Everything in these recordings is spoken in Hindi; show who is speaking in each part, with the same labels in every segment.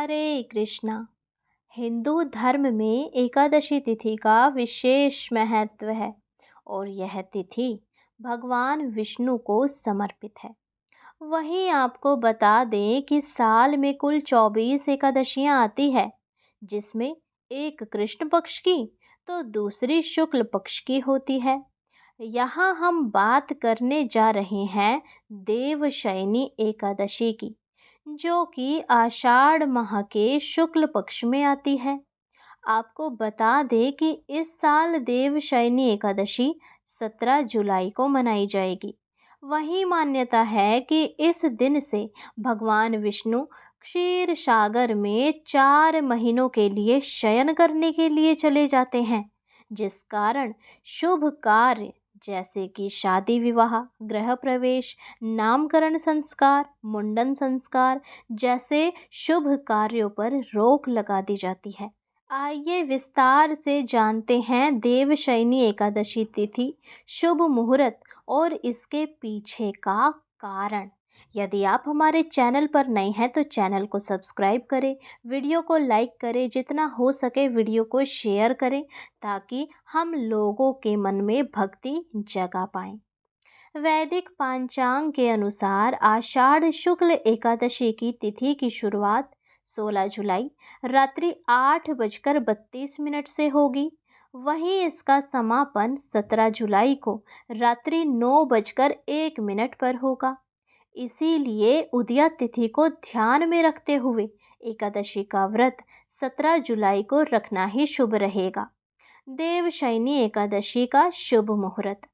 Speaker 1: हरे कृष्णा। हिंदू धर्म में एकादशी तिथि का विशेष महत्व है और यह तिथि भगवान विष्णु को समर्पित है। वहीं आपको बता दें कि साल में कुल 24 एकादशियां आती है, जिसमें एक कृष्ण पक्ष की तो दूसरी शुक्ल पक्ष की होती है। यहाँ हम बात करने जा रहे हैं देवशयनी एकादशी की, जो कि आषाढ़ माह के शुक्ल पक्ष में आती है। आपको बता दें कि इस साल देवशयनी एकादशी 17 जुलाई को मनाई जाएगी। वही मान्यता है कि इस दिन से भगवान विष्णु क्षीर सागर में 4 महीनों के लिए शयन करने के लिए चले जाते हैं, जिस कारण शुभ कार्य जैसे कि शादी विवाह, गृह प्रवेश, नामकरण संस्कार, मुंडन संस्कार जैसे शुभ कार्यों पर रोक लगा दी जाती है। आइए विस्तार से जानते हैं देवशयनी एकादशी तिथि, शुभ मुहूर्त और इसके पीछे का कारण। यदि आप हमारे चैनल पर नए हैं तो चैनल को सब्सक्राइब करें, वीडियो को लाइक करें, जितना हो सके वीडियो को शेयर करें ताकि हम लोगों के मन में भक्ति जगा पाएं। वैदिक पांचांग के अनुसार आषाढ़ शुक्ल एकादशी की तिथि की शुरुआत 16 जुलाई रात्रि 8:32 से होगी। वहीं इसका समापन 17 जुलाई को रात्रि 9:01 पर होगा। इसीलिए उदया तिथि को ध्यान में रखते हुए एकादशी का व्रत 17 जुलाई को रखना ही शुभ रहेगा। देवशयनी एकादशी का शुभ मुहूर्त।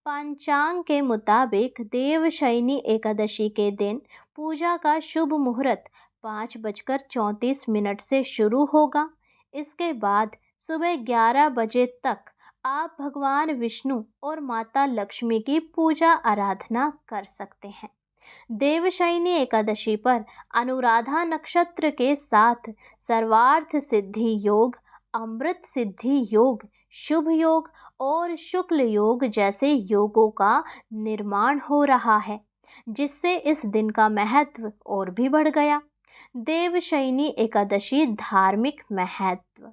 Speaker 1: पंचांग के मुताबिक देवशयनी एकादशी के दिन पूजा का शुभ मुहूर्त 5:34 से शुरू होगा। इसके बाद सुबह 11 बजे तक आप भगवान विष्णु और माता लक्ष्मी की पूजा आराधना कर सकते हैं। देवशयनी एकादशी पर अनुराधा नक्षत्र के साथ सर्वार्थ सिद्धि योग, अमृत सिद्धि योग, शुभ योग और शुक्ल योग जैसे योगों का निर्माण हो रहा है, जिससे इस दिन का महत्व और भी बढ़ गया। देवशयनी एकादशी धार्मिक महत्व।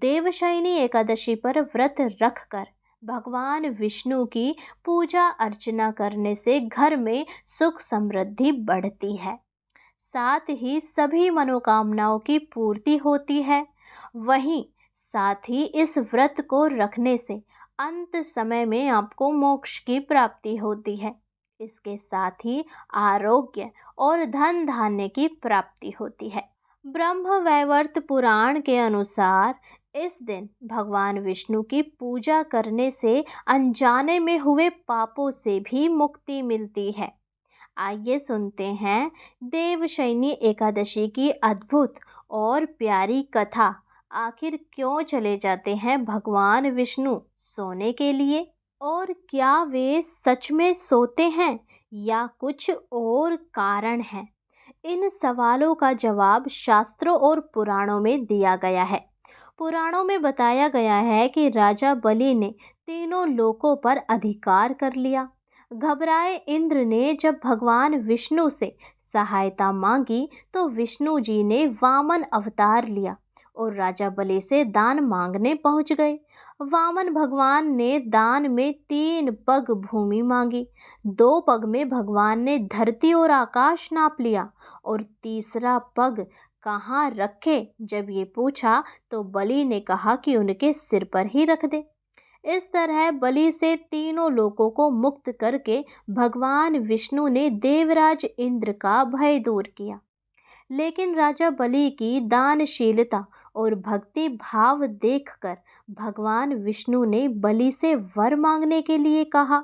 Speaker 1: देवशयनी एकादशी पर व्रत रखकर भगवान विष्णु की पूजा अर्चना करने से घर में सुख समृद्धि बढ़ती है, साथ ही सभी मनोकामनाओं की पूर्ति होती है। वहीं साथ ही इस व्रत को रखने से अंत समय में आपको मोक्ष की प्राप्ति होती है। इसके साथ ही आरोग्य और धन धान्य की प्राप्ति होती है। ब्रह्म वैवर्त पुराण के अनुसार इस दिन भगवान विष्णु की पूजा करने से अनजाने में हुए पापों से भी मुक्ति मिलती है। आइए सुनते हैं देवशयनी एकादशी की अद्भुत और प्यारी कथा। आखिर क्यों चले जाते हैं भगवान विष्णु सोने के लिए, और क्या वे सच में सोते हैं या कुछ और कारण है? इन सवालों का जवाब शास्त्रों और पुराणों में दिया गया है। पुराणों में बताया गया है कि राजा बलि ने तीनों लोकों पर अधिकार कर लिया। घबराए इंद्र ने जब भगवान विष्णु से सहायता मांगी तो विष्णु जी ने वामन अवतार लिया और राजा बलि से दान मांगने पहुंच गए। वामन भगवान ने दान में 3 पग भूमि मांगी। 2 पग में भगवान ने धरती और आकाश नाप लिया और तीसरा पग कहाँ रखे जब ये पूछा तो बलि ने कहा कि उनके सिर पर ही रख दे। इस तरह बलि से तीनों लोकों को मुक्त करके भगवान विष्णु ने देवराज इंद्र का भय दूर किया। लेकिन राजा बलि की दानशीलता और भक्ति भाव देखकर भगवान विष्णु ने बलि से वर मांगने के लिए कहा।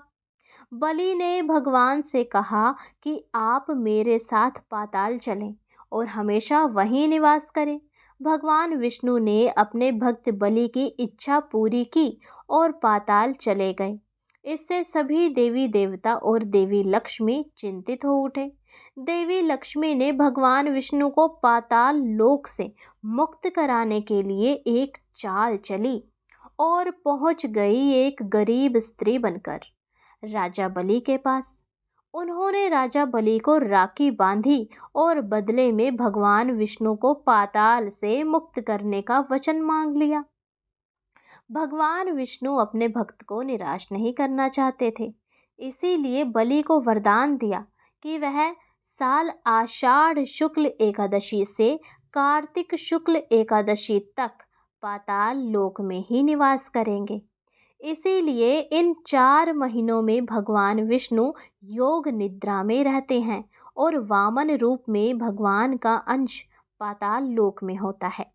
Speaker 1: बलि ने भगवान से कहा कि आप मेरे साथ पाताल चलें और हमेशा वहीं निवास करें। भगवान विष्णु ने अपने भक्त बलि की इच्छा पूरी की और पाताल चले गए। इससे सभी देवी देवता और देवी लक्ष्मी चिंतित हो उठे। देवी लक्ष्मी ने भगवान विष्णु को पाताल लोक से मुक्त कराने के लिए एक चाल चली और पहुंच गई एक गरीब स्त्री बनकर राजा बलि के पास। उन्होंने राजा बलि को राखी बांधी और बदले में भगवान विष्णु को पाताल से मुक्त करने का वचन मांग लिया। भगवान विष्णु अपने भक्त को निराश नहीं करना चाहते थे, इसीलिए बलि को वरदान दिया कि वह साल आषाढ़ शुक्ल एकादशी से कार्तिक शुक्ल एकादशी तक पाताल लोक में ही निवास करेंगे। इसीलिए इन 4 महीनों में भगवान विष्णु योग निद्रा में रहते हैं और वामन रूप में भगवान का अंश पाताल लोक में होता है।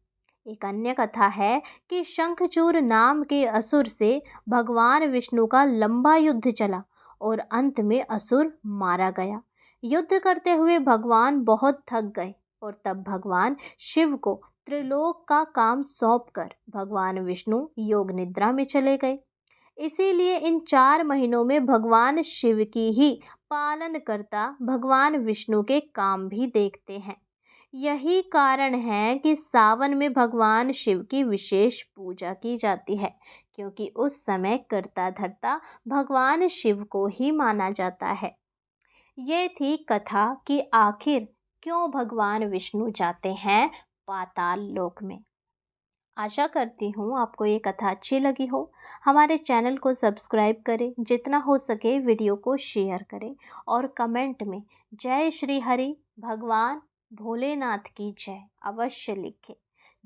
Speaker 1: एक अन्य कथा है कि शंखचूर नाम के असुर से भगवान विष्णु का लंबा युद्ध चला और अंत में असुर मारा गया। युद्ध करते हुए भगवान बहुत थक गए और तब भगवान शिव को त्रिलोक का काम सौंपकर भगवान विष्णु योग निद्रा में चले गए। इसीलिए इन 4 महीनों में भगवान शिव की ही पालनकर्ता भगवान विष्णु के काम भी देखते हैं। यही कारण है कि सावन में भगवान शिव की विशेष पूजा की जाती है, क्योंकि उस समय कर्ता धर्ता भगवान शिव को ही माना जाता है। ये थी कथा कि आखिर क्यों भगवान विष्णु जाते हैं पाताल लोक में। आशा करती हूँ आपको ये कथा अच्छी लगी हो। हमारे चैनल को सब्सक्राइब करें, जितना हो सके वीडियो को शेयर करें और कमेंट में जय श्री हरि भगवान भोलेनाथ की जय अवश्य लिखें।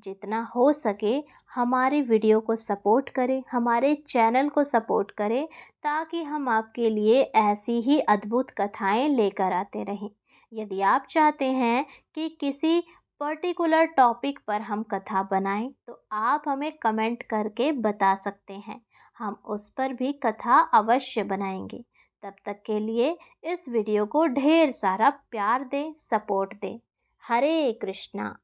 Speaker 1: जितना हो सके हमारी वीडियो को सपोर्ट करें, हमारे चैनल को सपोर्ट करें, ताकि हम आपके लिए ऐसी ही अद्भुत कथाएं लेकर आते रहें। यदि आप चाहते हैं कि किसी पर्टिकुलर टॉपिक पर हम कथा बनाएं तो आप हमें कमेंट करके बता सकते हैं, हम उस पर भी कथा अवश्य बनाएंगे। तब तक के लिए इस वीडियो को ढेर सारा प्यार दें, सपोर्ट दें। हरे कृष्णा।